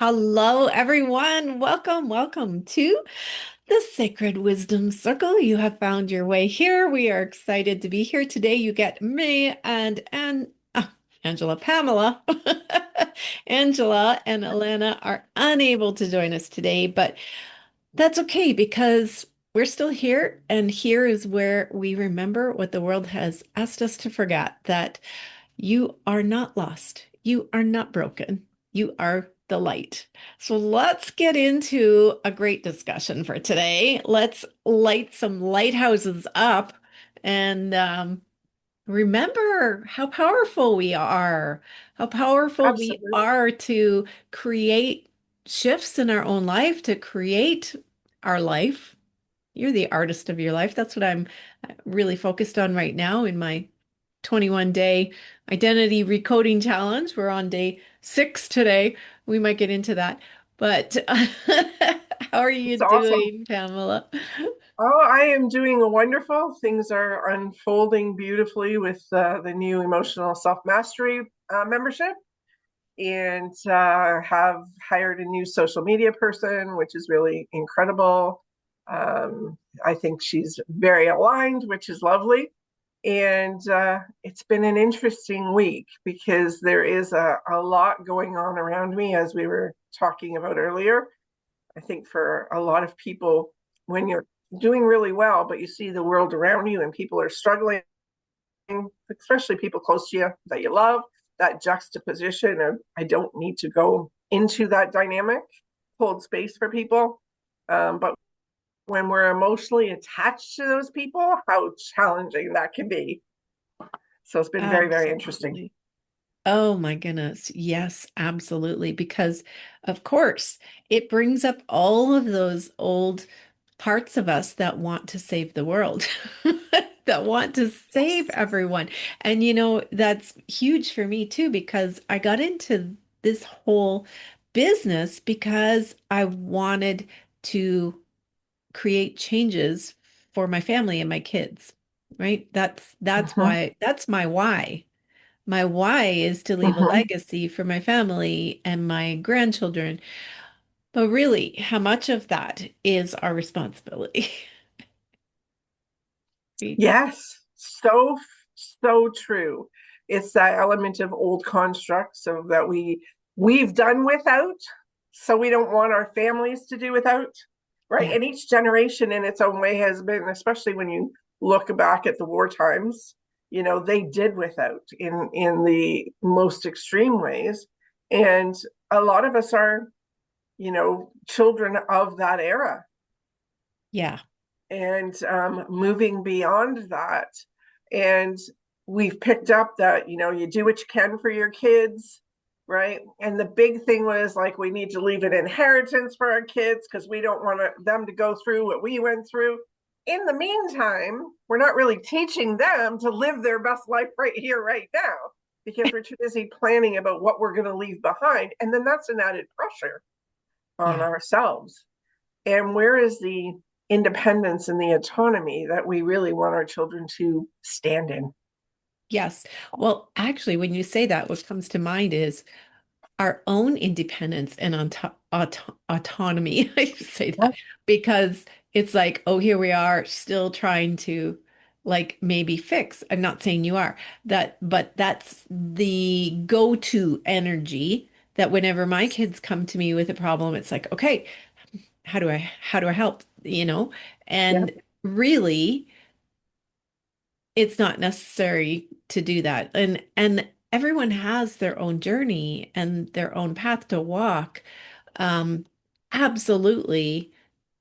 Hello, everyone. Welcome to the Sacred Wisdom Circle. You have found your way here. We are excited to be here today. You get me and Angela, Pamela. Angela and Alana are unable to join us today, but that's okay because we're still here, and here is where we remember what the world has asked us to forget, that you are not lost. You are not broken. You are the light. So let's get into a great discussion for today. Let's light some lighthouses up and remember how powerful we are, how powerful we Absolutely. are to create shifts in our own life, to create our life. You're the artist of your life. That's what I'm really focused on right now in my 21-day identity recoding challenge. We're on day 6 today. We might get into that. But how are you It's awesome. doing, Pamela? Oh, I am doing wonderful. Things are unfolding beautifully with the new emotional self mastery membership, and have hired a new social media person, which is really incredible. I think she's very aligned, which is lovely. And it's been an interesting week because there is a lot going on around me, as we were talking about earlier. I think for a lot of people, when you're doing really well, but you see the world around you and people are struggling, especially people close to you that you love, that juxtaposition of I don't need to go into that dynamic, hold space for people. But when we're emotionally attached to those people, how challenging that can be. So it's been very, very interesting. Absolutely. Oh my goodness. Yes, absolutely. Because, of course, it brings up all of those old parts of us that want to save the world, that want to save Yes. everyone. And, that's huge for me too, because I got into this whole business because I wanted to create changes for my family and my kids, right? That's Mm-hmm. why, that's my why. My why is to leave a Mm-hmm. legacy for my family and my grandchildren. But really, how much of that is our responsibility? Right? Yes, so true. It's that element of old constructs of that we've done without, so we don't want our families to do without, right? Yeah. And each generation in its own way has been, especially when you look back at the war times, they did without in the most extreme ways. And a lot of us are, children of that era, Yeah. and moving beyond that. And we've picked up that, you do what you can for your kids, right? And the big thing was like, we need to leave an inheritance for our kids because we don't want them to go through what we went through. In the meantime, we're not really teaching them to live their best life right here, right now, because we're too busy planning about what we're going to leave behind. And then that's an added pressure on Yeah. ourselves. And where is the independence and the autonomy that we really want our children to stand in? Yes. Well, actually, when you say that, what comes to mind is our own independence and autonomy. I say Yeah. that because it's like, oh, here we are still trying to like maybe fix. I'm not saying you are that, but that's the go-to energy that whenever my kids come to me with a problem, it's like, okay, how do I help? Yeah. And really it's not necessary to do that. And everyone has their own journey and their own path to walk. Um, Absolutely,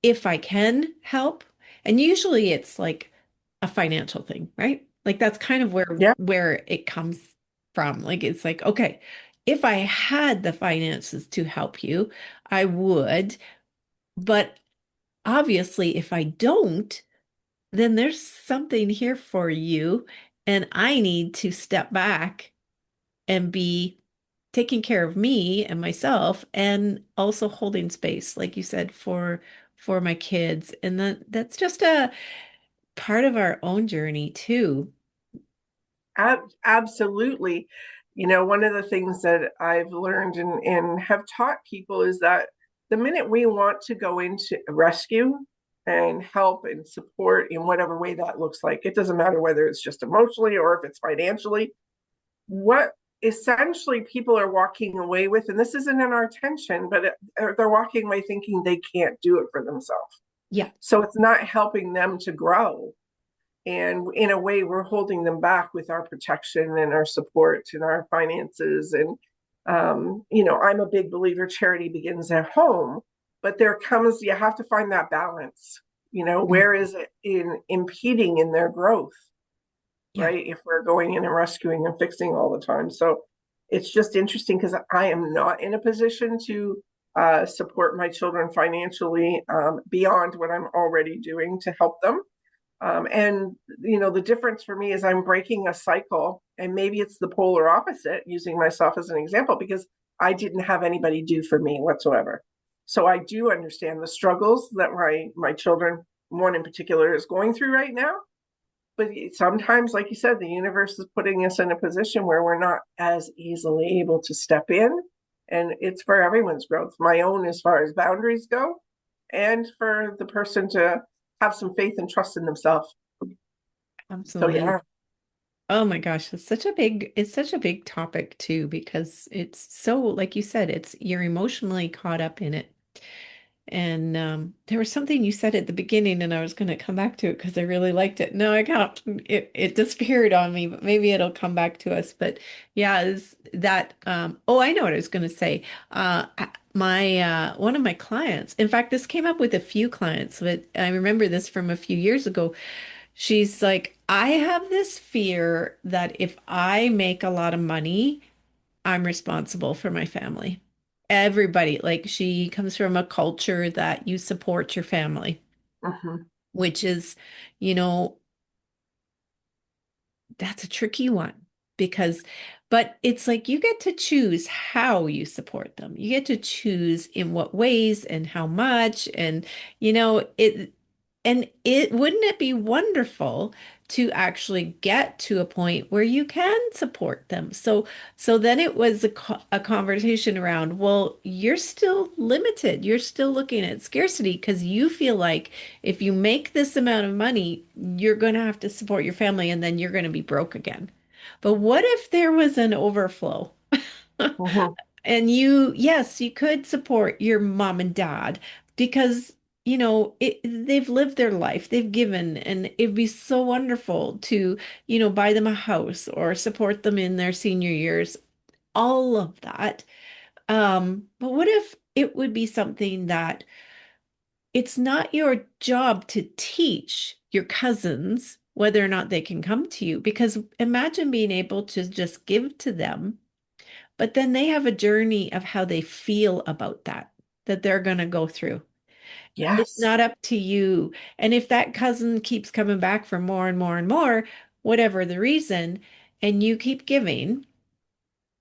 if I can help. And usually it's like a financial thing, right? Like that's kind of Yeah. where it comes from. Like it's like, okay, if I had the finances to help you, I would. But obviously, if I don't, then there's something here for you. And I need to step back and be taking care of me and myself and also holding space, like you said, for my kids. And that's just a part of our own journey too. Absolutely. One of the things that I've learned and have taught people is that the minute we want to go into rescue and help and support in whatever way that looks like, it doesn't matter whether it's just emotionally or if it's financially, what essentially people are walking away with, and this isn't in our attention, but they're walking away thinking they can't do it for themselves. Yeah. So it's not helping them to grow. And in a way, we're holding them back with our protection and our support and our finances. And, I'm a big believer charity begins at home, but you have to find that balance. Mm. Where is it in impeding in their growth, Yeah. right? If we're going in and rescuing and fixing all the time. So it's just interesting because I am not in a position to support my children financially beyond what I'm already doing to help them. And the difference for me is I'm breaking a cycle, and maybe it's the polar opposite, using myself as an example, because I didn't have anybody do for me whatsoever. So I do understand the struggles that my children, one in particular, is going through right now. But sometimes, like you said, the universe is putting us in a position where we're not as easily able to step in. And it's for everyone's growth, my own as far as boundaries go, and for the person to have some faith and trust in themselves. So, Absolutely. yeah. Oh my gosh, it's such a big topic too, because it's so, like you said, you're emotionally caught up in it. And there was something you said at the beginning, and I was going to come back to it because I really liked it. No, I can't. It disappeared on me, but maybe it'll come back to us. But yeah, is that oh, I know what I was going to say. My one of my clients, in fact, this came up with a few clients, but I remember this from a few years ago. She's like, I have this fear that if I make a lot of money, I'm responsible for my family. Everybody, like she comes from a culture that you support your family, Mm-hmm. which is, you know, that's a tricky one because, but it's like you get to choose how you support them. You get to choose in what ways and how much. And, it wouldn't it be wonderful to actually get to a point where you can support them? So then it was a conversation around, well, you're still limited. You're still looking at scarcity because you feel like if you make this amount of money, you're going to have to support your family and then you're going to be broke again. But what if there was an overflow? Mm-hmm. And yes, you could support your mom and dad because, they've lived their life, they've given, and it'd be so wonderful to, buy them a house or support them in their senior years, all of that. But what if it would be something that it's not your job to teach your cousins whether or not they can come to you? Because imagine being able to just give to them, but then they have a journey of how they feel about that they're going to go through. It's Yes. not up to you. And if that cousin keeps coming back for more and more and more, whatever the reason, and you keep giving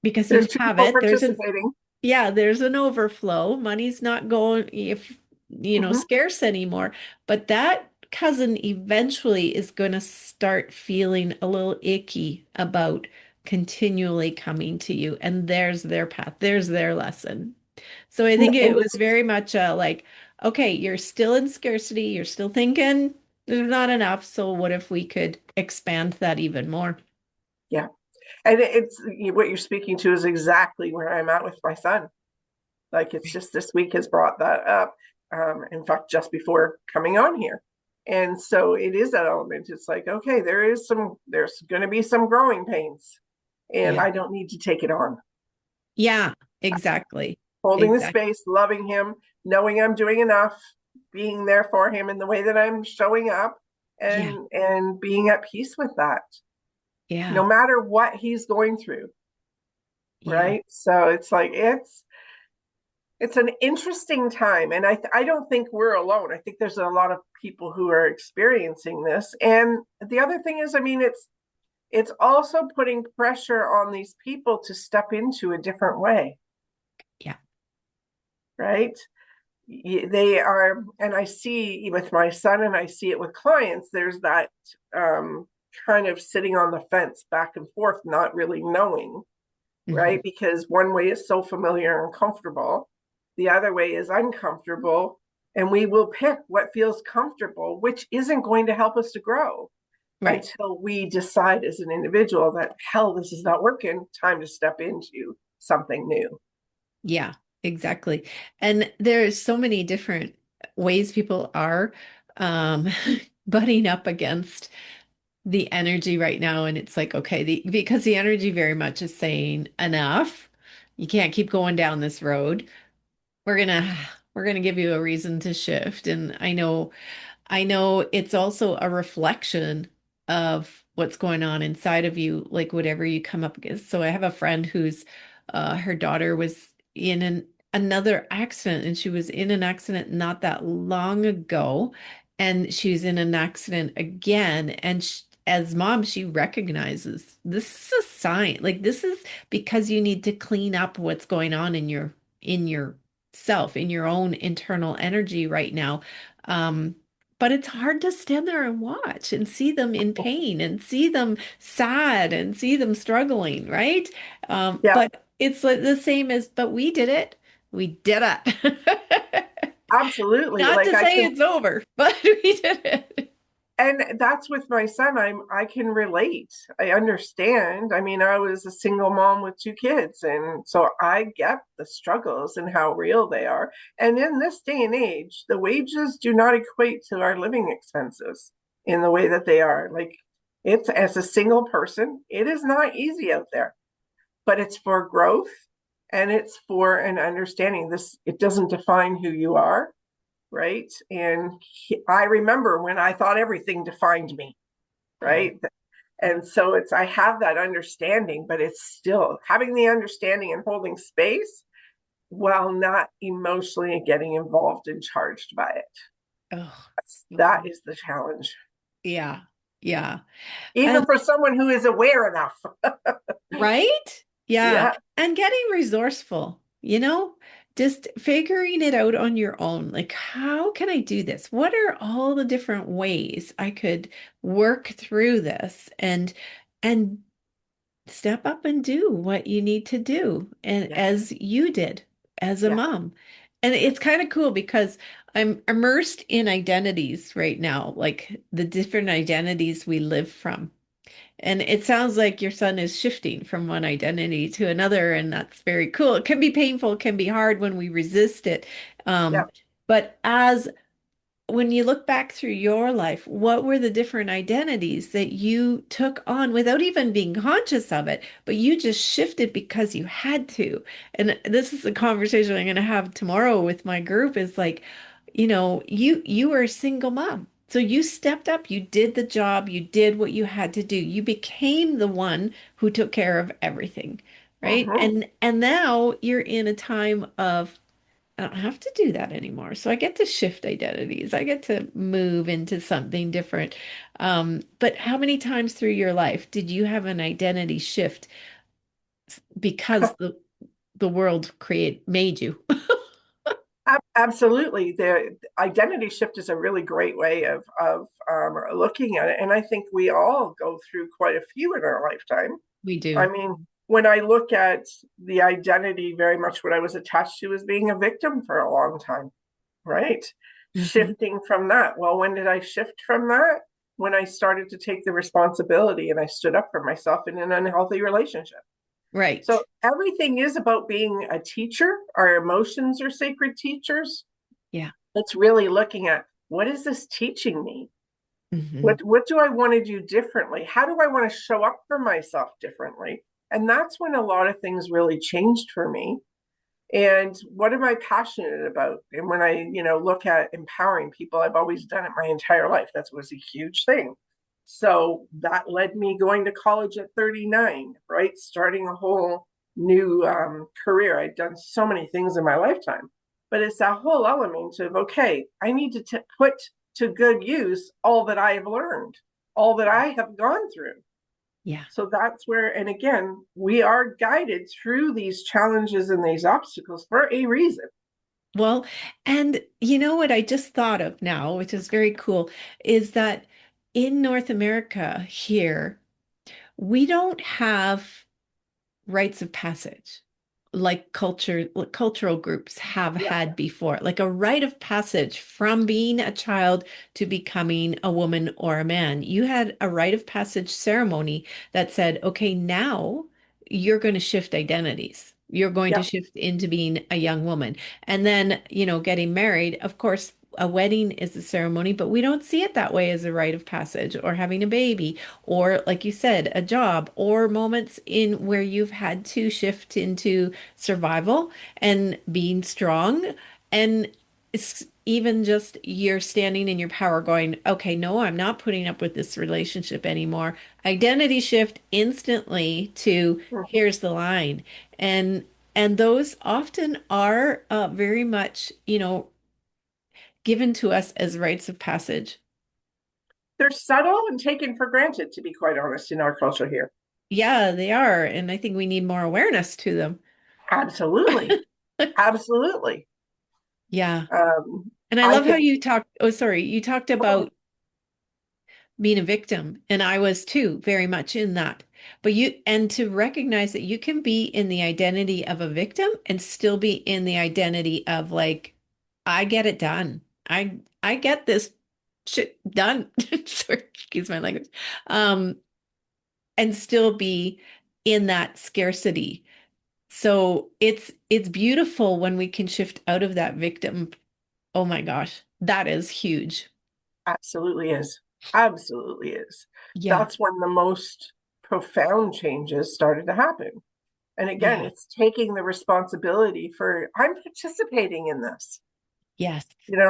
because you There's two have people it, participating. there's an overflow. Money's not going if Mm-hmm. scarce anymore. But that cousin eventually is going to start feeling a little icky about continually coming to you. And there's their path, there's their lesson. So I think it And was very much like, okay, you're still in scarcity, you're still thinking there's not enough. So what if we could expand that even more? yeah, and it's what you're speaking to is exactly where I'm at with my son. Like it's just this week has brought that up. In fact, just before coming on here. And so it is that element. It's like, okay, there's going to be some growing pains, and Yeah. I don't need to take it on. Yeah, exactly. Holding the Exactly. space, loving him, knowing I'm doing enough, being there for him in the way that I'm showing up, Yeah. and being at peace with that, no Yeah. matter what he's going through, Yeah. right? So it's like it's an interesting time, and I don't think we're alone. I think there's a lot of people who are experiencing this. And the other thing is, I mean, it's also putting pressure on these people to step into a different way, Yeah. right? They are, and I see with my son, and I see it with clients, there's that um, kind of sitting on the fence back and forth, not really knowing. Hmm. right? Because one way is so familiar and comfortable, the other way is uncomfortable. And we will pick what feels comfortable, which isn't going to help us to grow Right. until we decide as an individual that, hell, this is not working, time to step into something new. Yeah, exactly. And there's so many different ways people are um, butting up against the energy right now. And it's like, okay, because the energy very much is saying enough. You can't keep going down this road. We're gonna we're gonna give you a reason to shift. And I know it's also a reflection of what's going on inside of you, like whatever you come up against. So I have a friend whose her daughter was in another accident, and she was in an accident not that long ago, and she's in an accident again. And sh as mom, she recognizes this is a sign. Like this is because you need to clean up what's going on in your self, in your own internal energy right now. Um, but it's hard to stand there and watch and see them in pain and see them sad and see them struggling, right? Yeah, But it's like the same as, but we did it. We did it. absolutely. Not Like to I say can, it's over, but we did it. and that's with my son. I can relate. I understand. I mean, I was a single mom with two kids, and so I get the struggles and how real they are. And in this day and age, the wages do not equate to our living expenses in the way that they are. Like, it's, as a single person, it is not easy out there, but it's for growth and it's for an understanding. This, it doesn't define who you are, right? And I remember when I thought everything defined me, Mm. right? And so it's, I have that understanding, but it's still having the understanding and holding space while not emotionally getting involved and charged by it. Oh, That is the challenge, yeah, yeah. even And for someone who is aware enough. right? Yeah. Yeah, And getting resourceful, just figuring it out on your own. Like, how can I do this? What are all the different ways I could work through this and step up and do what you need to do and yeah, as you did as a yeah, mom. And yeah, it's kind of cool because I'm immersed in identities right now, like the different identities we live from. And it sounds like your son is shifting from one identity to another, and that's very cool. It can be painful, it can be hard when we resist it. yeah. But as when you look back through your life, what were the different identities that you took on without even being conscious of it, but you just shifted because you had to? And this is a conversation I'm going to have tomorrow with my group is like, you were a single mom. So you stepped up, you did the job, you did what you had to do. You became the one who took care of everything, right? Mm-hmm. And now you're in a time of I don't have to do that anymore. So I get to shift identities. I get to move into something different. But how many times through your life did you have an identity shift because the world create made you? Absolutely. The identity shift is a really great way of looking at it. And I think we all go through quite a few in our lifetime. We I do. mean, when I look at the identity, very much what I was attached to was being a victim for a long time, right? Hmm. Shifting from that. Well, when did I shift from that? When I started to take the responsibility and I stood up for myself in an unhealthy relationship. So Right. everything is about being a teacher. Our emotions are sacred teachers. Yeah. It's really looking at, what is this teaching me? Hmm. What do I want to do differently? How do I want to show up for myself differently? And that's when a lot of things really changed for me. And what am I passionate about? And when I, look at empowering people, I've always done it my entire life. That was a huge thing. So that led me going to college at 39, right? Starting a whole new career. I'd done so many things in my lifetime, but it's that whole element of, okay, I need to put to good use all that I have learned, all that I have gone through. Yeah. So that's where, and again, we are guided through these challenges and these obstacles for a reason. Well, and you know what I just thought of now, which is very cool, is that in North America here, we don't have rites of passage, like cultural groups have Yeah, had before, like a rite of passage from being a child to becoming a woman or a man. You had a rite of passage ceremony that said, okay, now you're going to shift identities. You're going to yeah. shift into being a young woman. And then, getting married, of course, a wedding is a ceremony, but we don't see it that way as a rite of passage or having a baby or like you said, a job, or moments in where you've had to shift into survival and being strong. And it's even just you're standing in your power going, okay, no, I'm not putting up with this relationship anymore. Identity shift instantly to Mhm. here's the line. And those often are very much, given to us as rites of passage. They're subtle and taken for granted, to be quite honest, in our culture here. Yeah, they are. And I think we need more awareness to them. Absolutely. Absolutely. Yeah. Um, And I I love how think, you talked. Oh, sorry. You talked oh, about being a victim, and I was too, very much in that. But and to recognize that you can be in the identity of a victim and still be in the identity of like, I get it done. I get this shit done. Sorry, excuse my language. Um, and still be in that scarcity. So it's beautiful when we can shift out of that victim. Oh my gosh, that is huge. absolutely is. Absolutely is. Yeah, That's when the most profound changes started to happen. And again, yeah, it's taking the responsibility for, I'm participating in this. yes,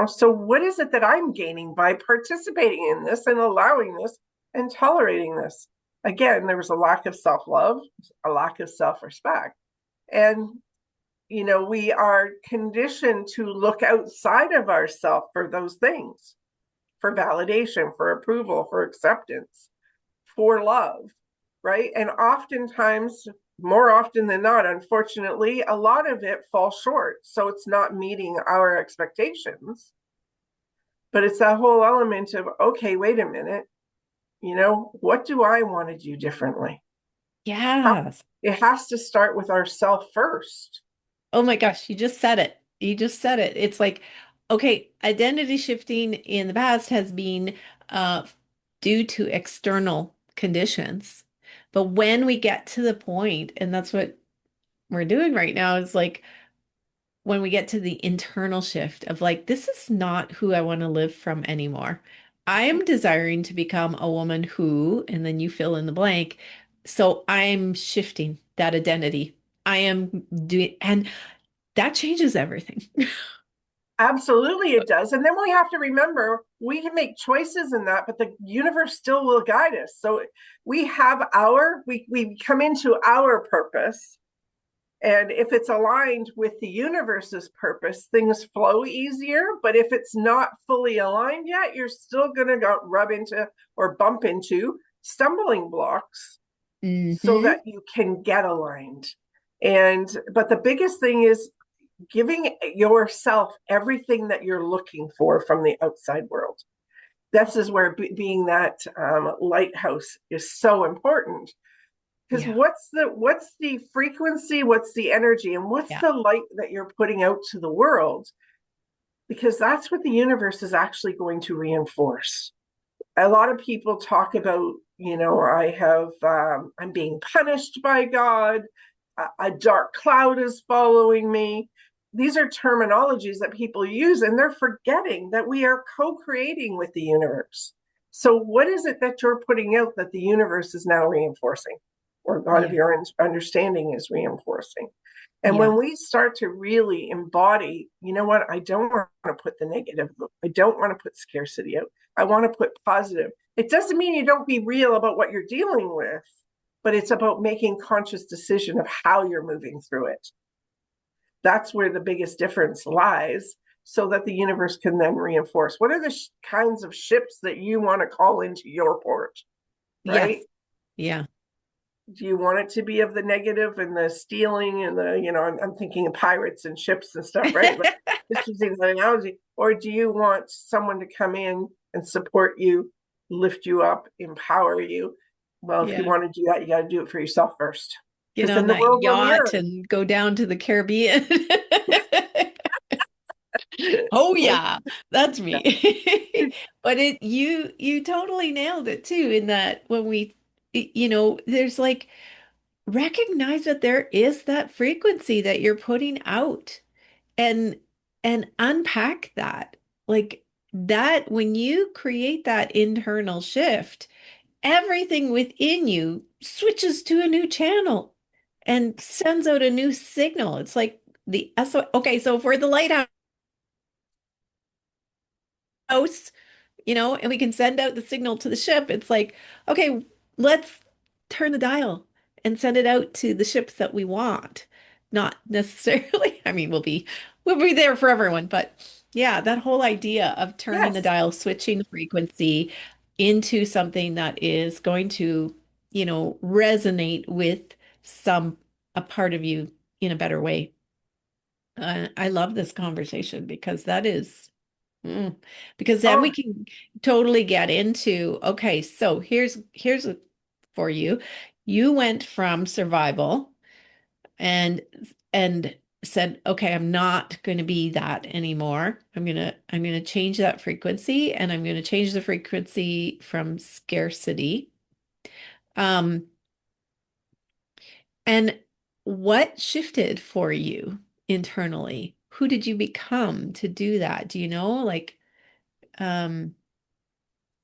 So what is it that I'm gaining by participating in this and allowing this and tolerating this? Again, there was a lack of self-love, a lack of self-respect. And we are conditioned to look outside of ourselves for those things, for validation, for approval, for acceptance, for love, right? And oftentimes, more often than not, unfortunately, a lot of it falls short. So it's not meeting our expectations. But it's that whole element of, okay, wait a minute, what do I want to do differently? yes. It has to start with ourself first. Oh my gosh, you just said it. You just said it. It's like, okay, identity shifting in the past has been uh, due to external conditions. But when we get to the point, and that's what we're doing right now, is like, when we get to the internal shift of like, this is not who I want to live from anymore. I am desiring to become a woman who, and then you fill in the blank. So I'm shifting that identity. I am doing, and that changes everything. Absolutely, it does. And then we have to remember we can make choices in that, but the universe still will guide us. So we come into our purpose. And if it's aligned with the universe's purpose, things flow easier. But if it's not fully aligned yet, you're still going to rub into or bump into stumbling blocks so Hmm. that you can get aligned. But the biggest thing is giving yourself everything that you're looking for from the outside world. This is where being that lighthouse is so important, because Yeah. what's the frequency, what's the energy, and what's Yeah. the light that you're putting out to the world, because that's what the universe is actually going to reinforce. A lot of people talk about, I'm being punished by God, a dark cloud is following me. These are terminologies that people use, and they're forgetting that we are co-creating with the universe. So what is it that you're putting out that the universe is now reinforcing, or God of Yeah. your understanding is reinforcing? And Yeah. when we start to really embody, you know what, I don't want to put the negative, I don't want to put scarcity out, I want to put positive. It doesn't mean you don't be real about what you're dealing with, but it's about making conscious decision of how you're moving through it. That's where the biggest difference lies, so that the universe can then reinforce. What are the kinds of ships that you want to call into your port, right? Yes. Yeah. Do you want it to be of the negative and the stealing and I'm thinking of pirates and ships and stuff, right? Like, just using an analogy. Or do you want someone to come in and support you, lift you up, empower you? Well, if you Yeah. want to do that, you got to do it for yourself first. Get because on then the that world will yacht mirror and go down to the Caribbean. Oh it. yeah, that's Yeah. me. But you totally nailed it too in that when there's like recognize that there is that frequency that you're putting out and unpack that. Like that when you create that internal shift, everything within you switches to a new channel and sends out a new signal. It's like the SO okay, so for the lighthouse house, and we can send out the signal to the ship. It's like, okay, let's turn the dial and send it out to the ships that we want. Not necessarily, I mean, we'll be there for everyone, but yeah, that whole idea of turning the Yes. dial, switching the frequency into something that is going to, resonate with some a part of you in a better way. I love this conversation because that is Mm. Because then we Oh, can totally get into, okay, so for you. You went from survival and said, okay, I'm not going to be that anymore. I'm going to change that frequency and I'm going to change the frequency from scarcity. Um, and what shifted for you internally? Who did you become to do that? Do you know? Like, um,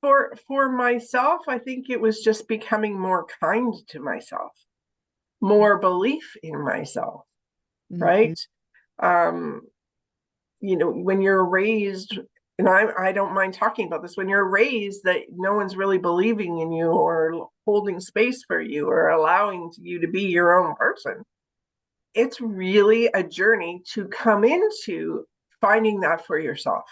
for myself, I think it was just becoming more kind to myself, more belief in myself, mhm. right? Um, when you're raised, and I don't mind talking about this, when you're raised that no one's really believing in you or holding space for you or allowing you to be your own person, it's really a journey to come into finding that for yourself.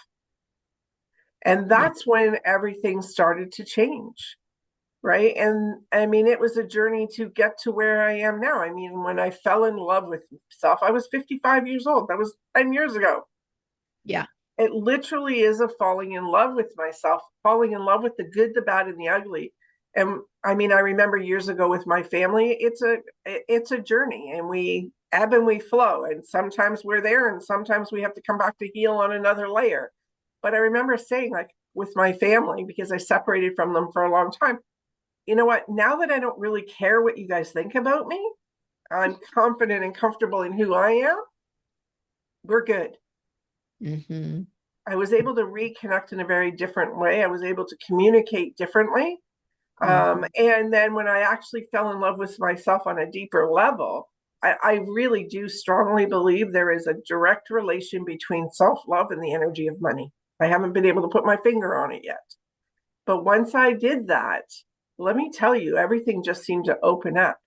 And Yeah. that's when everything started to change, right? And I mean, it was a journey to get to where I am now. I mean, when I fell in love with myself, I was 55 years old. That was 10 years ago. Yeah. It literally is a falling in love with myself, falling in love with the good, the bad, and the ugly. And I mean, I remember years ago with my family, it's a journey, and we ebb and we flow, and sometimes we're there, and sometimes we have to come back to heal on another layer. But I remember saying, like, with my family, because I separated from them for a long time, you know what? Now that I don't really care what you guys think about me, I'm confident and comfortable in who I am. We're good. Hmm. I was able to reconnect in a very different way. I was able to communicate differently. Hmm. And then when I actually fell in love with myself on a deeper level, I really do strongly believe there is a direct relation between self love and the energy of money. I haven't been able to put my finger on it yet. But once I did that, let me tell you, everything just seemed to open up,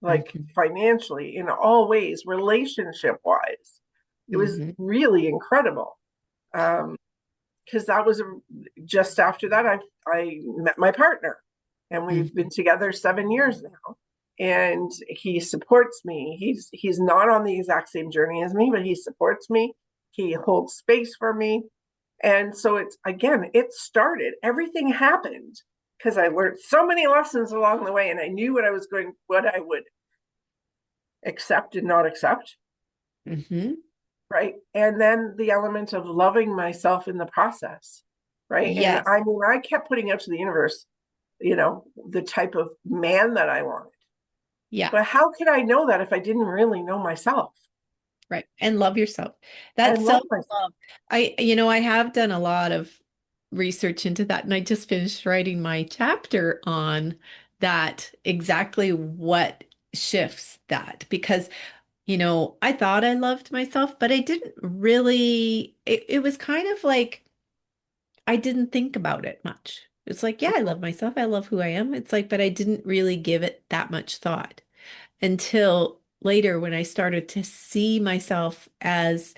like Hmm. financially, in all ways, relationship wise. It was Hmm. really incredible. Um, because that was just after that I met my partner, and we've been Hmm. together 7 years now, and he supports me. He's not on the exact same journey as me, but he supports me. He holds space for me, and so it's again, it started. Everything happened because I learned so many lessons along the way, and I knew what I would accept and not accept, Hmm. right? And then the element of loving myself in the process, right? And Yes. I mean, I kept putting out to the universe, the type of man that I wanted. Yeah. But how could I know that if I didn't really know myself Right. And love yourself. That and love myself? self-love. I have done a lot of research into that, and I just finished writing my chapter on that, exactly what shifts that. Because, I thought I loved myself, but I didn't really, it was kind of like I didn't think about it much. It's like, yeah, I love myself. I love who I am. It's like, but I didn't really give it that much thought until later when I started to see myself as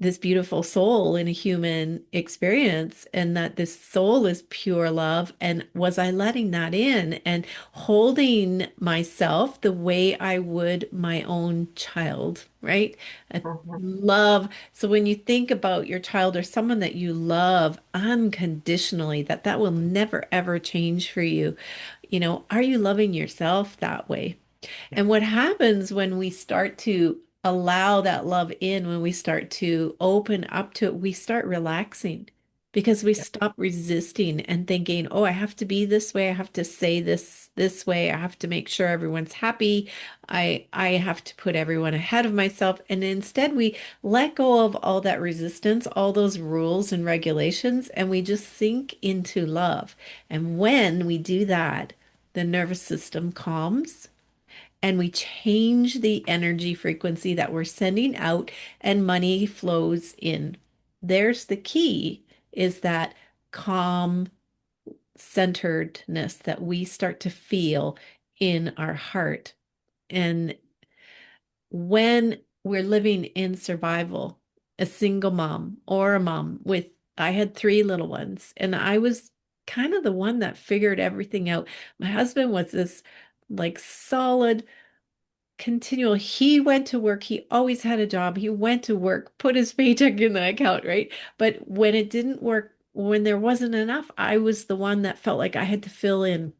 this beautiful soul in a human experience, and that this soul is pure love. And was I letting that in and holding myself the way I would my own child, right? A Mhm. love. So when you think about your child or someone that you love unconditionally, that will never ever change for you. Are you loving yourself that way? And what happens when we start to allow that love in, when we start to open up to it, we start relaxing because we Yeah. stop resisting and thinking, oh, I have to be this way. I have to say this way. I have to make sure everyone's happy. I have to put everyone ahead of myself. And instead we let go of all that resistance, all those rules and regulations, and we just sink into love. And when we do that, the nervous system calms and we change the energy frequency that we're sending out and money flows in. There's the key is that calm centeredness that we start to feel in our heart. And when we're living in survival, a single mom or a mom with, I had three little ones, and I was kind of the one that figured everything out. My husband was this like solid continual. He went to work. He always had a job. He went to work, put his paycheck in the account, right? But when it didn't work, when there wasn't enough, I was the one that felt like I had to fill in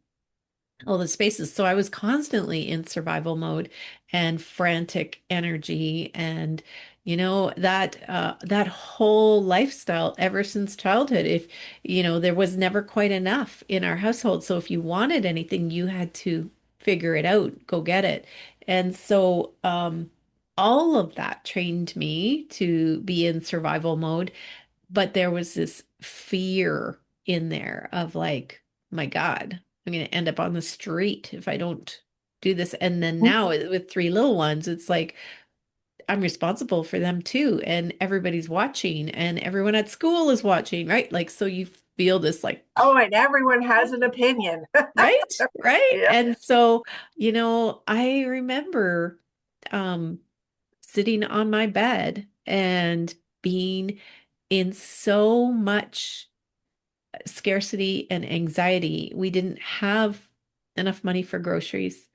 all the spaces. So I was constantly in survival mode and frantic energy and that whole lifestyle ever since childhood. If there was never quite enough in our household. So if you wanted anything, you had to figure it out, go get it. And so all of that trained me to be in survival mode, but there was this fear in there of like, my God, I'm going to end up on the street if I don't do this. And then now with three little ones, it's like I'm responsible for them too. And everybody's watching and everyone at school is watching, right? Like, so you feel this like, Oh, and everyone has an opinion. right, right. Yeah. And so, I remember um sitting on my bed and being in so much scarcity and anxiety. We didn't have enough money for groceries.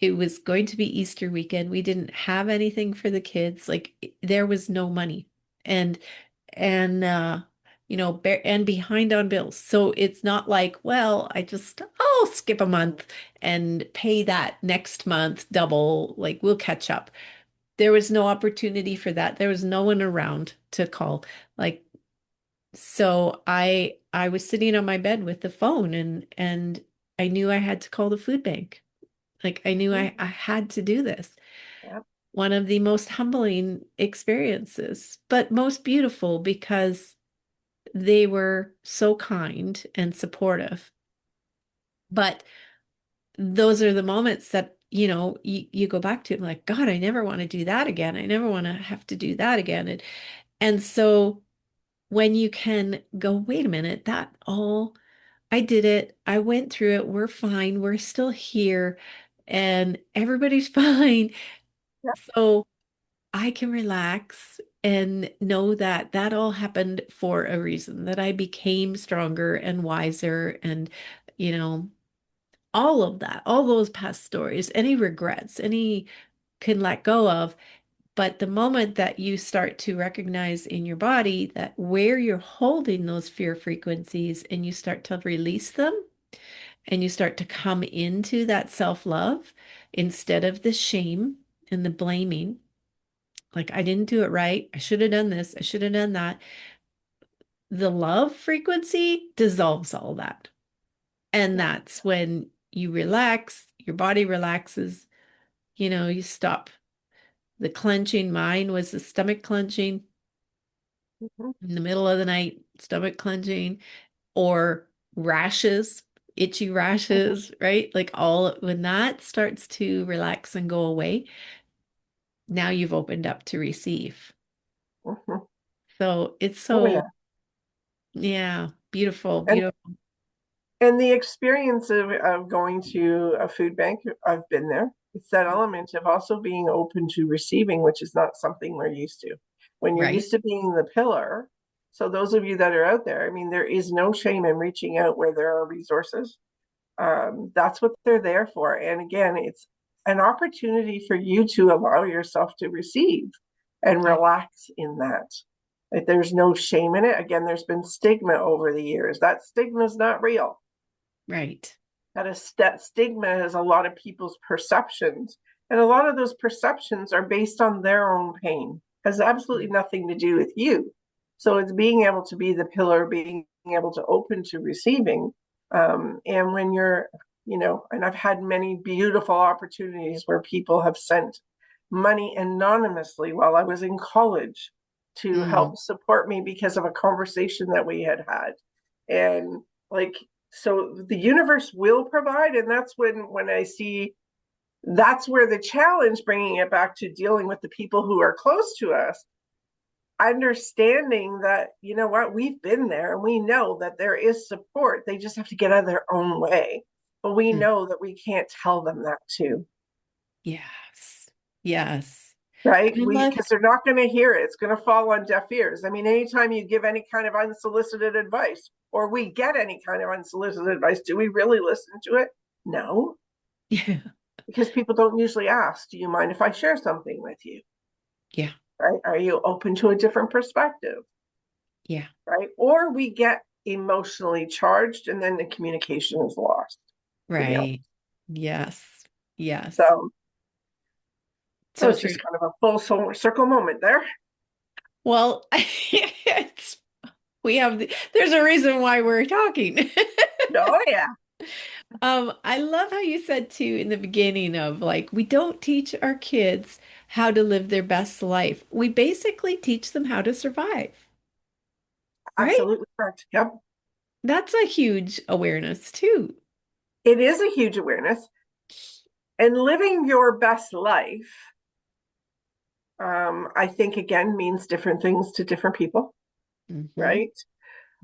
It was going to be Easter weekend. We didn't have anything for the kids. Like there was no money. And and behind on bills. So it's not like, well, I'll skip a month and pay that next month double, like we'll catch up. There was no opportunity for that. There was no one around to call. Like so I was sitting on my bed with the phone and I knew I had to call the food bank. Like I knew I had to do this. Yeah. One of the most humbling experiences, but most beautiful because they were so kind and supportive. But those are the moments that, you go back to like, God, I never want to do that again. I never want to have to do that again. And so when you can go, wait a minute, that all I did it. I went through it. We're fine. We're still here and everybody's fine. Yeah. So I can relax and know that that all happened for a reason, that I became stronger and wiser and, you know, all of that, all those past stories, any regrets, any can let go of. But the moment that you start to recognize in your body that where you're holding those fear frequencies and you start to release them, and you start to come into that self-love instead of the shame and the blaming, like I didn't do it right, I should have done this, I should have done that. The love frequency dissolves all that. And Yeah. that's when you relax, your body relaxes, you stop the clenching. Mine was the stomach clenching Mhm. in the middle of the night, stomach clenching, or rashes, itchy rashes, right? Like all when that starts to relax and go away, now you've opened up to receive. Mhm. So it's Oh yeah. so, yeah, beautiful, And beautiful. and the experience of going to a food bank, I've been there. It's that element of also being open to receiving, which is not something we're used to. When you're Right, used to being the pillar, so those of you that are out there, I mean, there is no shame in reaching out where there are resources. That's what they're there for. And again, it's an opportunity for you to allow yourself to receive and yeah, relax in that. Like there's no shame in it. Again, there's been stigma over the years. That stigma is not real. right. that stigma is a lot of people's perceptions. And a lot of those perceptions are based on their own pain, has absolutely nothing to do with you. So it's being able to be the pillar, being able to open to receiving. And when you're, and I've had many beautiful opportunities where people have sent money anonymously while I was in college to Mm, help support me because of a conversation that we had had. And like, so the universe will provide. And that's when I see that's where the challenge, bringing it back to dealing with the people who are close to us, understanding that, you know what, we've been there and we know that there is support. They just have to get out of their own way. But we mm. know that we can't tell them that too. Yes. Yes. Right? I We love, Because they're not going to hear it. It's going to fall on deaf ears. I mean, anytime you give any kind of unsolicited advice, or we get any kind of unsolicited advice, do we really listen to it? No, yeah. because people don't usually ask, do you mind if I share something with you? Yeah. Right? Are you open to a different perspective? Yeah. Right? Or we get emotionally charged and then the communication is lost, to be honest. Right. Yes. Yes. So that So was true. just kind of a full circle moment there. Well, it's we have there's a reason why we're talking. Oh, yeah. I love how you said too in the beginning of like we don't teach our kids how to live their best life. We basically teach them how to survive, right? Absolutely correct. Yep. That's a huge awareness too. It is a huge awareness. And living your best life, I think, again, means different things to different people, Hmm. right?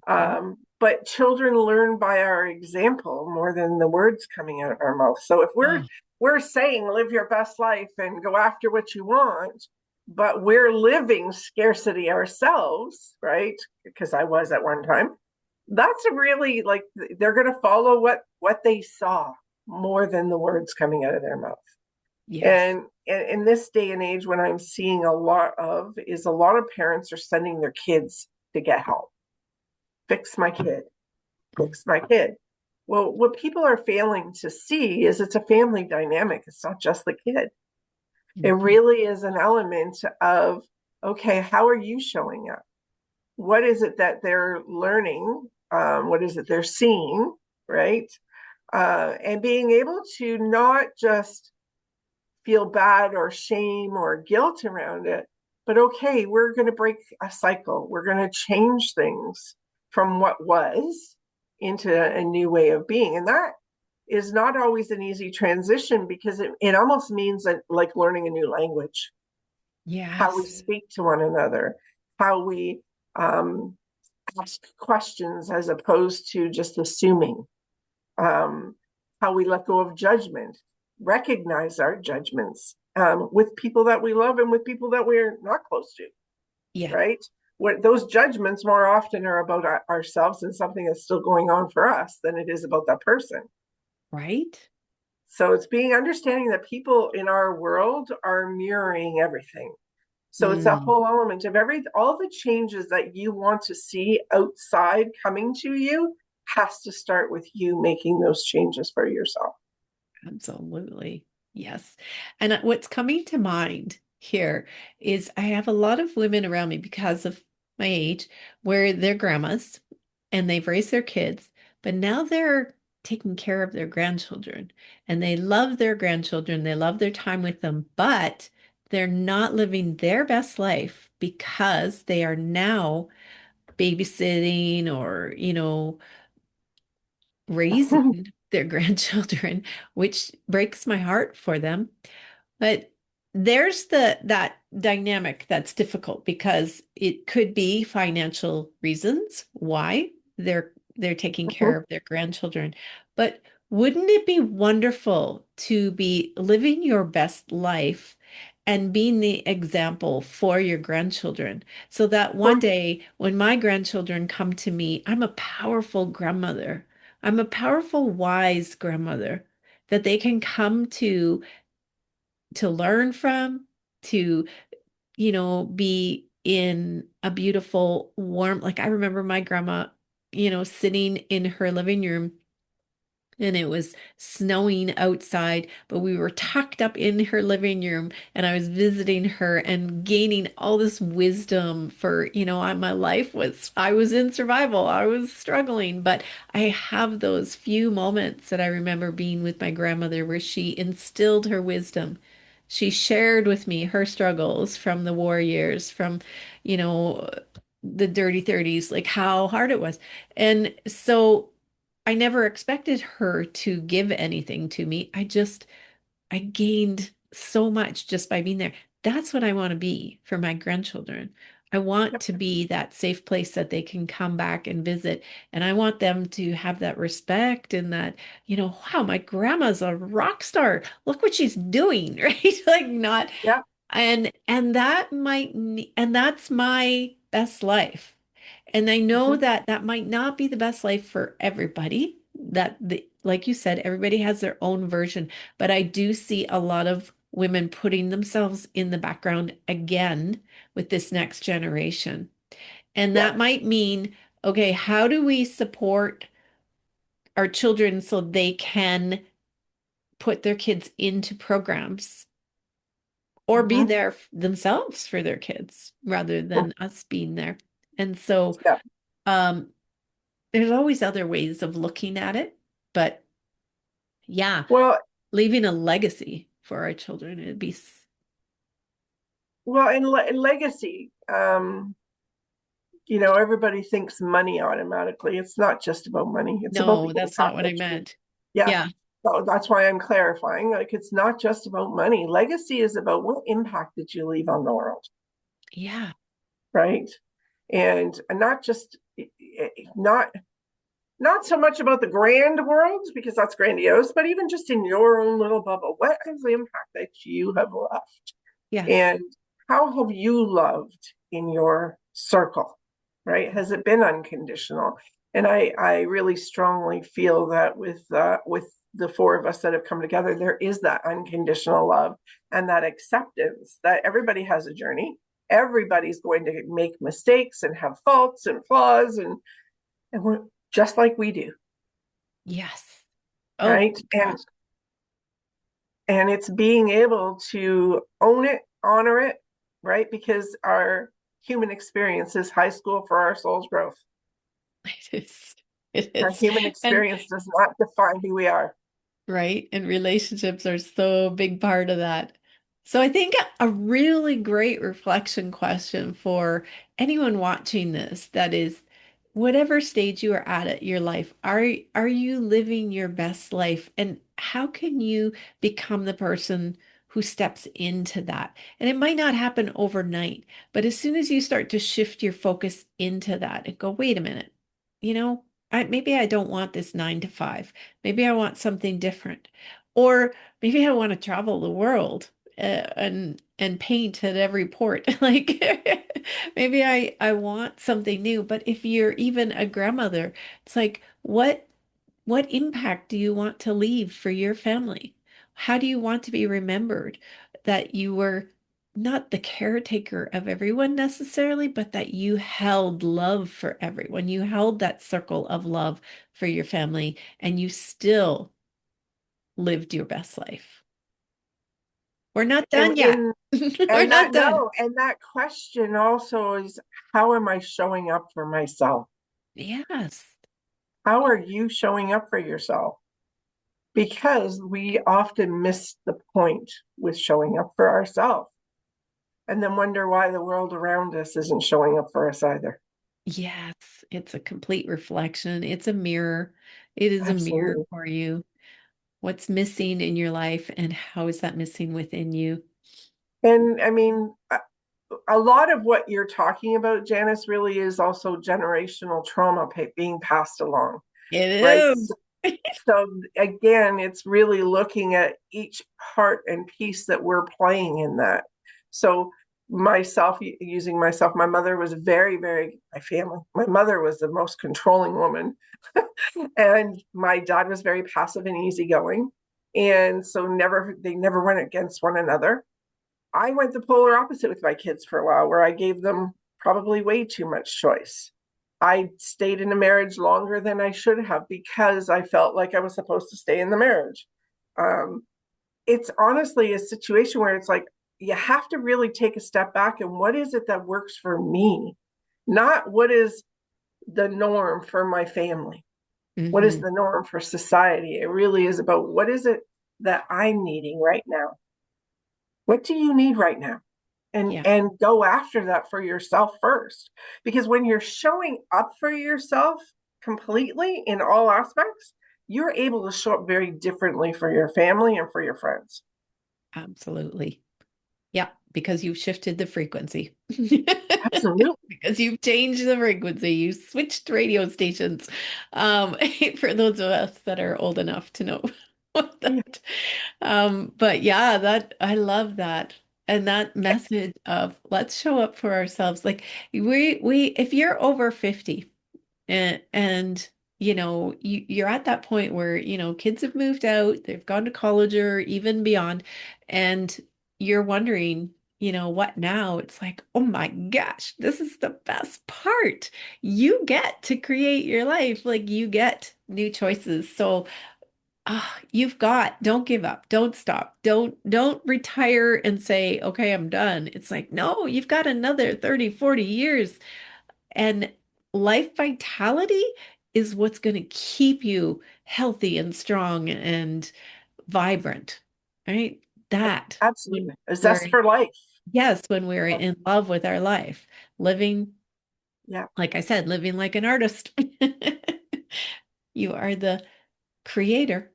Yeah. But children learn by our example more than the words coming out of our mouth. So if Oh, we're saying live your best life and go after what you want, but we're living scarcity ourselves, right? Because I was at one time. That's a really, like, they're going to follow what they saw more than the words coming out of their mouth. yes. And in this day and age, what I'm seeing a lot of is a lot of parents are sending their kids to get help. Fix my kid, fix my kid. Well, what people are failing to see is it's a family dynamic. It's not just the kid. It Mhm. really is an element of, okay, how are you showing up? What is it that they're learning? What is it they're seeing? Right? And being able to not just feel bad or shame or guilt around it, but okay, we're going to break a cycle. We're going to change things from what was into a new way of being. And that is not always an easy transition because it almost means that, like, learning a new language, how we Yes. speak to one another, how we um, ask questions as opposed to just assuming, um, how we let go of judgment, recognize our judgments, with people that we love and with people that we're not close to, Yeah. right? What those judgments more often are about ourselves and something that's still going on for us than it is about that person. Right? So it's being understanding that people in our world are mirroring everything. So it's that Mm, whole element of all the changes that you want to see outside coming to you has to start with you making those changes for yourself. absolutely. Yes. And what's coming to mind here is I have a lot of women around me because of my age where they're grandmas and they've raised their kids, but now they're taking care of their grandchildren and they love their grandchildren. They love their time with them, but they're not living their best life because they are now babysitting or, raising their grandchildren, which breaks my heart for them. But there's that dynamic that's difficult because it could be financial reasons why they're taking care of their grandchildren. But wouldn't it be wonderful to be living your best life and being the example for your grandchildren so that one day when my grandchildren come to me, I'm a powerful grandmother. I'm a powerful, wise grandmother that they can come to learn from, to, be in a beautiful, warm, like I remember my grandma, sitting in her living room and it was snowing outside, but we were tucked up in her living room and I was visiting her and gaining all this wisdom for, my life was, I was in survival. I was struggling, but I have those few moments that I remember being with my grandmother where she instilled her wisdom. She shared with me her struggles from the war years, from, you know, the dirty 30s, like how hard it was. And so I never expected her to give anything to me. I gained so much just by being there. That's what I want to be for my grandchildren. I want Yep. to be that safe place that they can come back and visit. And I want them to have that respect and that, wow, my grandma's a rock star. Look what she's doing, right? Like not, Yep. and that might, and that's my best life. And I know Mhm. that that might not be the best life for everybody. Like you said, everybody has their own version, but I do see a lot of women putting themselves in the background again with this next generation. And Yeah. that might mean, okay, how do we support our children so they can put their kids into programs or be Hmm. there themselves for their kids rather than us being there? And so, Yeah. um, there's always other ways of looking at it, but yeah, Well, leaving a legacy for our children, it'd be in legacy, everybody thinks money automatically. It's not just about money. It's about no, the that's not impact what I that you, meant. yeah. Yeah, So that's why I'm clarifying. Like, it's not just about money. Legacy is about what impact did you leave on the world, yeah, right? And not just not not so much about the grand world because that's grandiose, but even just in your own little bubble, what is the impact that you have left? yes, And how have you loved in your circle, right? Has it been unconditional? And I really strongly feel that with the four of us that have come together, there is that unconditional love and that acceptance that everybody has a journey. Everybody's going to make mistakes and have faults and flaws, and we're just like we do, yes. Oh right? gosh, And it's being able to own it, honor it, right? Because our human experience is high school for our soul's growth. it is. It Our is. human And experience does not define who we are. right? And relationships are so big part of that. So I think a really great reflection question for anyone watching this that is whatever stage you are at your life, are you living your best life? And how can you become the person who steps into that? And it might not happen overnight, but as soon as you start to shift your focus into that and go, wait a minute, maybe I don't want this 9 to 5. Maybe I want something different. Or maybe I want to travel the world and paint at every port. Like maybe I want something new. But if you're even a grandmother, it's like what impact do you want to leave for your family? How do you want to be remembered that you were not the caretaker of everyone necessarily, but that you held love for everyone. You held that circle of love for your family and you still lived your best life. We're not And done yet. in We're not done. and that question also is, how am I showing up for myself? Yes. How are you showing up for yourself? Because we often miss the point with showing up for ourselves and then wonder why the world around us isn't showing up for us either. Yes. It's a complete reflection. It's a mirror. It is a mirror Absolutely. for you. What's missing in your life and how is that missing within you? And I mean, a lot of what you're talking about, Janice, really is also generational trauma being passed along, It right? is. So again, it's really looking at each part and piece that we're playing in that. So myself, using myself, my mother was my family, my mother was the most controlling woman. And my dad was very passive and easygoing. And so they never went against one another. I went the polar opposite with my kids for a while, where I gave them probably way too much choice. I stayed in a marriage longer than I should have because I felt like I was supposed to stay in the marriage. Um, it's honestly a situation where it's like you have to really take a step back and what is it that works for me, not what is the norm for my family, what is Hmm. the norm for society. It really is about what is it that I'm needing right now. What do you need right now? and Yeah, and go after that for yourself first, because when you're showing up for yourself completely in all aspects, you're able to show up very differently for your family and for your friends. absolutely. Yeah, because you've shifted the frequency. Absolutely. Because you've changed the frequency. You switched radio stations. Um, for those of us that are old enough to know what Yeah, that. But yeah, that I love that. And that message of let's show up for ourselves. Like we if you're over 50, and you're at that point where kids have moved out, they've gone to college or even beyond, and you're wondering, what now? It's like, oh my gosh, this is the best part. You get to create your life, like you get new choices. So don't give up, don't stop, don't retire and say, okay, I'm done. It's like, no, you've got another 30, 40 years, and life vitality is what's going to keep you healthy and strong and vibrant, right? That when absolutely, a we're, zest for life. yes, when we're in love with our life, living, Yeah. like I said, living like an artist. You are the creator.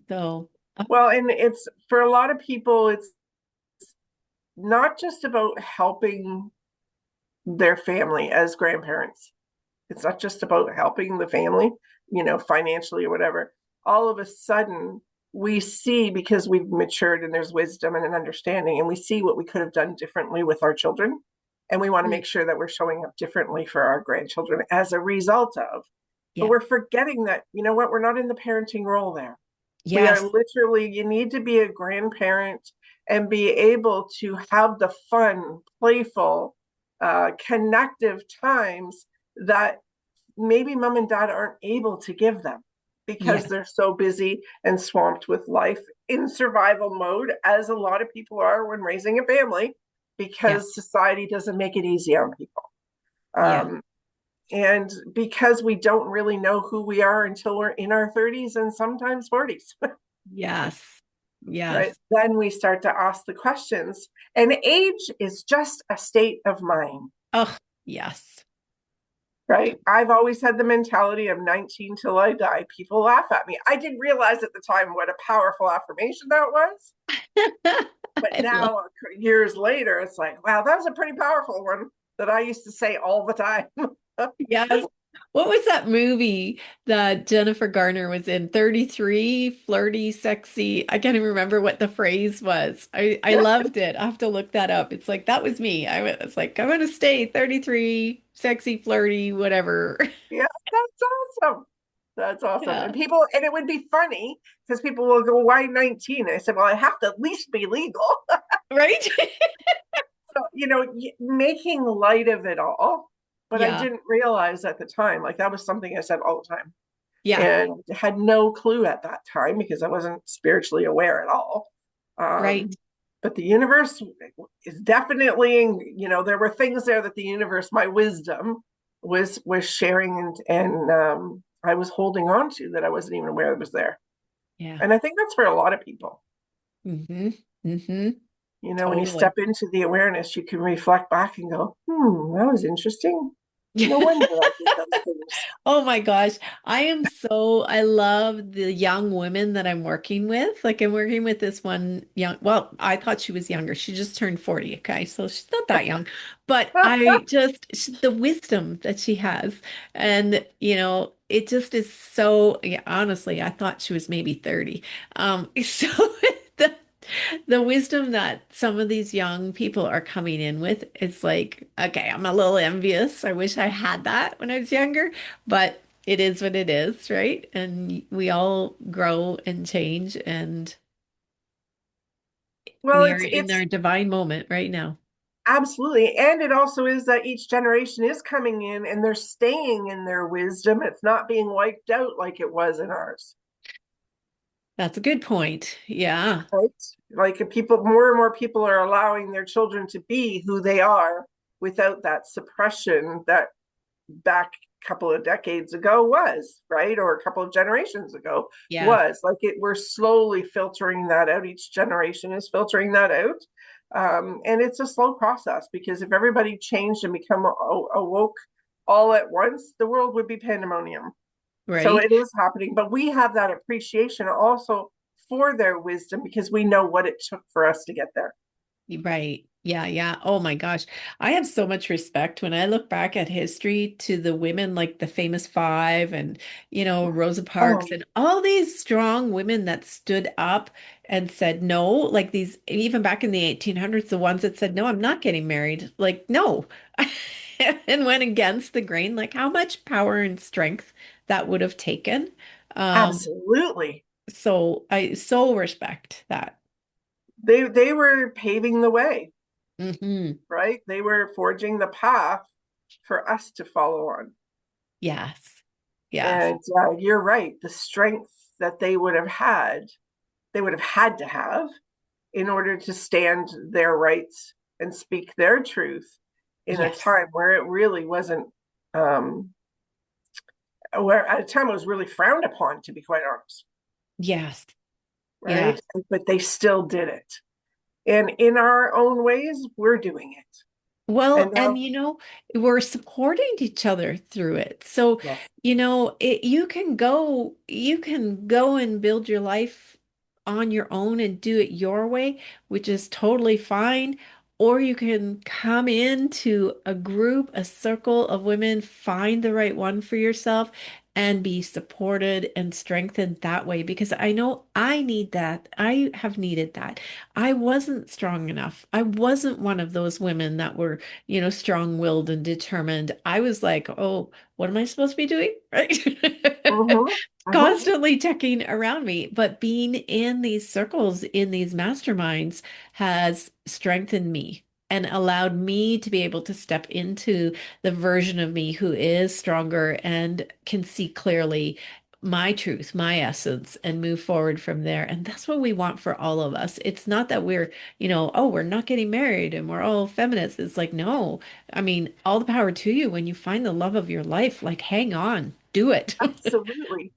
So, Well, and it's for a lot of people, it's not just about helping their family as grandparents. It's not just about helping the family, financially or whatever. All of a sudden, we see, because we've matured and there's wisdom and an understanding, and we see what we could have done differently with our children. And we want to mm, make sure that we're showing up differently for our grandchildren as a result of. But yeah. we're forgetting that, you know what, we're not in the parenting role there. We are Yes. literally, you need to be a grandparent and be able to have the fun, playful, connective times that maybe mom and dad aren't able to give them because Yes. they're so busy and swamped with life in survival mode, as a lot of people are when raising a family, Yeah. because society doesn't make it easy on people. Yeah. Um, and because we don't really know who we are until we're in our 30s and sometimes 40s, Yes. right? Yes. Then we start to ask the questions. And age is just a state of mind. Oh, yes. Right. I've always had the mentality of 19 till I die. People laugh at me. I didn't realize at the time what a powerful affirmation that was. But I love. now, years later, it's like, wow, that was a pretty powerful one that I used to say all the time. Yes. What was that movie that Jennifer Garner was in? 33, flirty, sexy. I can't even remember what the phrase was. I loved it. I have to look that up. It's like that was me. I was like, I'm gonna stay 33, sexy, flirty, whatever. Yeah, that's awesome. That's awesome. Yeah. And people, and it would be funny because people will go, why 19? I said, well, I have to at least be legal. Right? So, making light of it all. But I Yeah. didn't realize at the time, like that was something I said all the time, Yeah. and had no clue at that time because I wasn't spiritually aware at all. Right. But the universe is definitely, there were things there that the universe, my wisdom, was sharing, and I was holding on to, that I wasn't even aware it was there. Yeah. And I think that's for a lot of people. Mm-hmm. Mm-hmm. When you Totally. step into the awareness, you can reflect back and go, that was interesting. No wonder I did those things. Oh my gosh. I love the young women that I'm working with. Like I'm working with this one well, I thought she was younger. She just turned 40. Okay. So she's not that young, but the wisdom that she has. And, it just is so, yeah, honestly, I thought she was maybe 30. So the, the wisdom that some of these young people are coming in with is like, okay, I'm a little envious. I wish I had that when I was younger, but it is what it is, right? And we all grow and change, and Well, we are it's in it's our divine moment right now. Absolutely. And it also is that each generation is coming in and they're staying in their wisdom. It's not being wiped out like it was in ours. That's a good point. Yeah. Right? Like people, more and more people are allowing their children to be who they are without that suppression that back a couple of decades ago was, right? Or a couple of generations ago Yeah. was. Like we're slowly filtering that out. Each generation is filtering that out. And it's a slow process because if everybody changed and become awoke all at once, the world would be pandemonium. So Right. it is happening, but we have that appreciation also for their wisdom because we know what it took for us to get there. Right. Yeah, yeah. Oh my gosh. I have so much respect when I look back at history to the women like the famous five and, Rosa Parks Oh, and all these strong women that stood up and said no, like these, even back in the 1800s, the ones that said, no, I'm not getting married. Like, no. And went against the grain, like how much power and strength that would have taken. Um, absolutely. so I so respect that. They were paving the way, Hmm. right? They were forging the path for us to follow on. Yes. Yes. And you're right. The strength that they would have had to have in order to stand their rights and speak their truth in a Yes. time where it really wasn't, um, where at a time it was really frowned upon, to be quite honest, Yes. right? Yes. But they still did it. And in our own ways, we're doing it. Well, And and now, we're supporting each other through it. So, yes, you can go and build your life on your own and do it your way, which is totally fine. Or you can come into a group, a circle of women, find the right one for yourself and be supported and strengthened that way. Because I know I need that. I have needed that. I wasn't strong enough. I wasn't one of those women that were strong-willed and determined. I was like, oh, what am I supposed to be doing? Right? mm-hmm, mm-hmm, Constantly checking around me. But being in these circles, in these masterminds, has strengthened me and allowed me to be able to step into the version of me who is stronger and can see clearly my truth, my essence, and move forward from there. And that's what we want for all of us. It's not that oh, we're not getting married and we're all feminists. It's like, no, I mean, all the power to you when you find the love of your life, like hang on, do it. absolutely.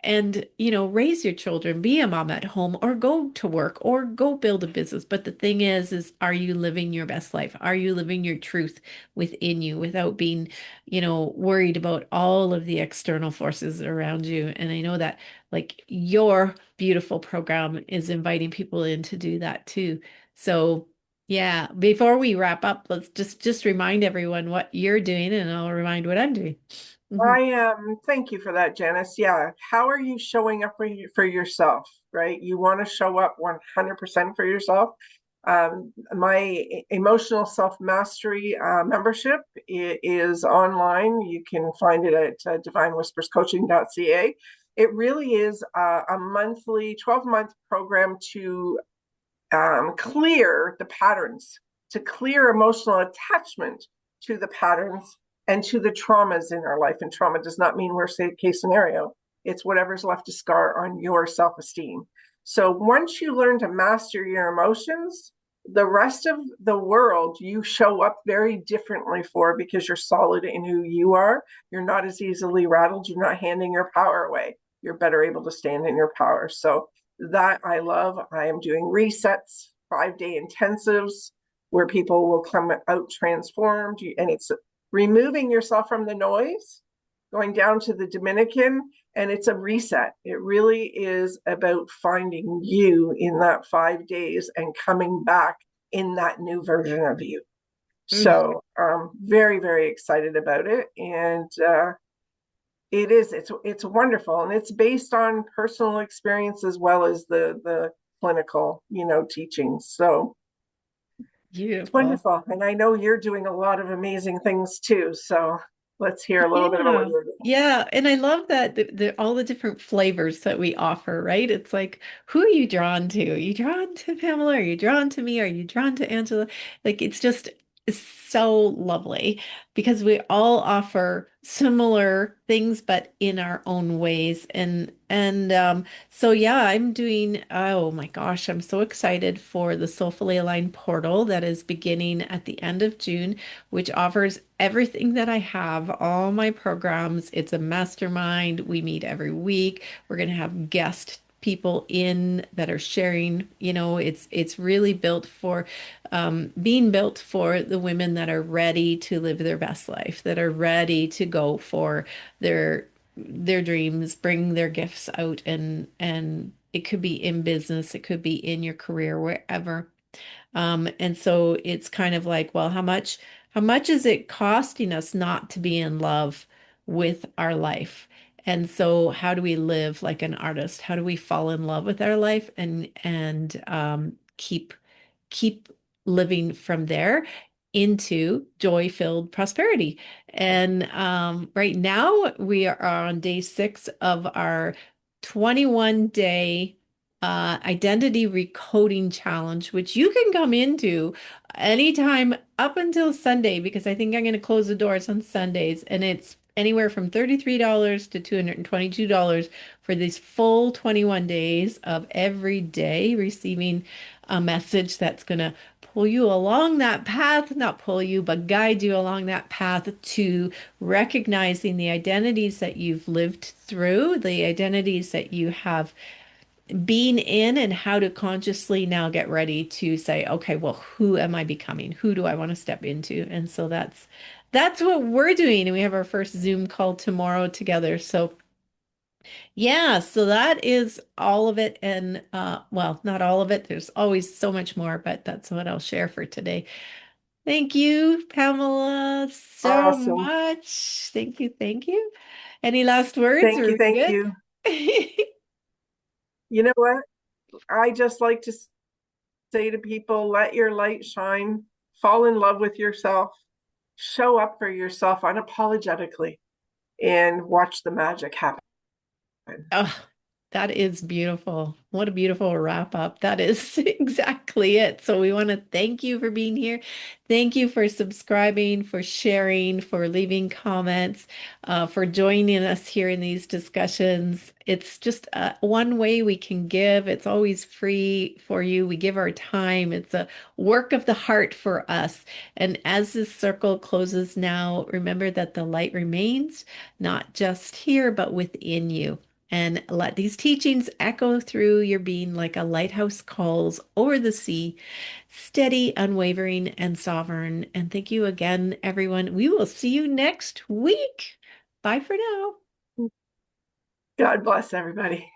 And raise your children, be a mom at home or go to work or go build a business. But the thing is are you living your best life? Are you living your truth within you without being, worried about all of the external forces around you? And I know that like your beautiful program is inviting people in to do that too. So yeah, before we wrap up, let's just remind everyone what you're doing and I'll remind what I'm doing. Mhm. I am. Thank you for that, Janice. Yeah. How are you showing up for yourself, right? You want to show up 100% for yourself. My emotional self mastery membership is online. You can find it at divinewhisperscoaching.ca. It really is a monthly, 12-month program to clear the patterns, to clear emotional attachment to the patterns and to the traumas in our life. And trauma does not mean worst case scenario, it's whatever's left a scar on your self esteem. So once you learn to master your emotions, the rest of the world you show up very differently for because you're solid in who you are. You're not as easily rattled. You're not handing your power away. You're better able to stand in your power. So that I love. I am doing resets, 5-day intensives where people will come out transformed. And it's removing yourself from the noise, going down to the Dominican, and it's a reset. It really is about finding you in that 5 days and coming back in that new version of you. So very, very excited about it. And it's wonderful, and it's based on personal experience as well as the clinical teachings. So it's Beautiful. wonderful, and I know you're doing a lot of amazing things too. So let's hear a little bit about what Yeah. you're doing. Yeah. And I love that all the different flavors that we offer, right? It's like, who are you drawn to? Are you drawn to Pamela? Are you drawn to me? Are you drawn to Angela? Like, it's just so lovely because we all offer similar things, but in our own ways. And so yeah, I'm doing, oh my gosh, I'm so excited for the Soulfully Aligned portal that is beginning at the end of June, which offers everything that I have, all my programs. It's a mastermind. We meet every week. We're going to have guest people in that are sharing, it's really built for being built for the women that are ready to live their best life, that are ready to go for their dreams, bring their gifts out, and it could be in business, it could be in your career, wherever. And so it's kind of like, well, how much is it costing us not to be in love with our life? And so how do we live like an artist? How do we fall in love with our life and keep living from there into joy-filled prosperity? And right now we are on day 6 of our 21-day identity recoding challenge, which you can come into anytime up until Sunday, because I think I'm going to close the doors on Sundays, and it's anywhere from $33 to $222 for these full 21 days of every day receiving a message that's going to pull you along that path, not pull you, but guide you along that path to recognizing the identities that you've lived through, the identities that you have been in, and how to consciously now get ready to say, okay, well, who am I becoming? Who do I want to step into? And so that's what we're doing. And we have our first Zoom call tomorrow together. So yeah, so that is all of it. And well, not all of it. There's always so much more, but that's what I'll share for today. Thank you, Pamela, so Awesome. much. Thank you. Thank you. Any last words? Thank Are you. we Thank good? you. You know what? I just like to say to people, let your light shine, fall in love with yourself, show up for yourself unapologetically, and watch the magic happen. Oh, that is beautiful. What a beautiful wrap up. That is exactly it. So we want to thank you for being here. Thank you for subscribing, for sharing, for leaving comments, for joining us here in these discussions. It's just one way we can give. It's always free for you. We give our time. It's a work of the heart for us. And as this circle closes now, remember that the light remains not just here, but within you. And let these teachings echo through your being like a lighthouse calls over the sea, steady, unwavering, and sovereign. And thank you again, everyone. We will see you next week. Bye for now. God bless everybody.